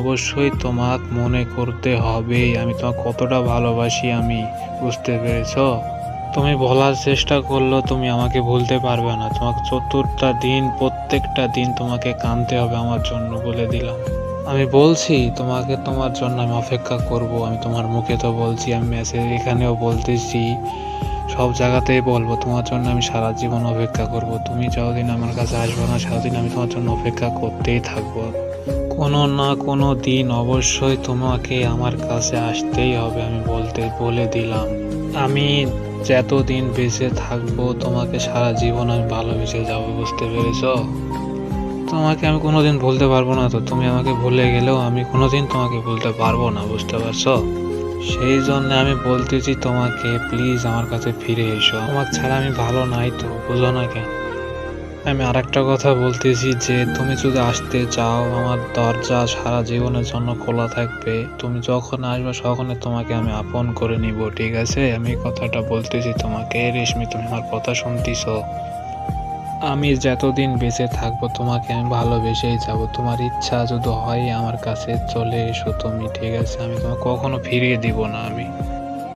অবশ্যই তোমাকে মনে করতে হবেই। আমি তোমাকে কতটা ভালোবাসি আমি, বুঝতে পেরেছো? তুমি ভোলার চেষ্টা করলেও তুমি আমাকে ভুলতে পারবে না। তোমাকে চতুর্থটা দিন, প্রত্যেকটা দিন তোমাকে কাঁদতে হবে আমার জন্য, বলে দিলাম। আমি বলছি তোমাকে, তোমার জন্য আমি অপেক্ষা করব। আমি তোমার মুখে তো বলছি, আমি মেসেজ এখানেও বলতেছি, সব জায়গাতেই বলবো তোমার জন্য আমি সারা জীবন অপেক্ষা করব। তুমি যতদিন আমার কাছে আসবে না, সারাদিন আমি তোমার জন্য অপেক্ষা করতেই থাকবো। কোনো না কোনো দিন অবশ্যই তোমাকে আমার কাছে আসতেই হবে, আমি বলে দিলাম। আমি যতদিন বেঁচে থাকবো তোমাকে সারা জীবন আমি ভালোবেসে যাবো, বুঝতে পেরেছো? তোমাকে আমি কোনোদিন ভুলতে পারবো না। তো তুমি আমাকে ভুলে গেলেও আমি কোনোদিন তোমাকে ভুলতে পারবো না, বুঝতে পারছো? সেই জন্য আমি বলতেছি তোমাকে, প্লিজ আমার কাছে ফিরে এসো। তোমাকে ছাড়া আমি ভালো নাই, তো বুঝো না কেন? আমি আরেকটা কথা বলতেছি যে তুমি যদি আসতে চাও, আমার দরজা সারা জীবনের জন্য খোলা থাকবে। তুমি যখন আসবে তখনই তোমাকে আমি আপন করে নিব, ঠিক আছে? আমি এই কথাটা বলতেছি তোমাকে। রেশমি, তুমি আমার কথা শুনতেছো? আমি যতদিন বেঁচে থাকবো তোমাকে আমি ভালোবেসেই যাব। তোমার ইচ্ছা যদি হয় আমার কাছে চলে এসো তুমি, ঠিক আছে? আমি তোমাকে কখনো ফিরিয়ে দিব না আমি।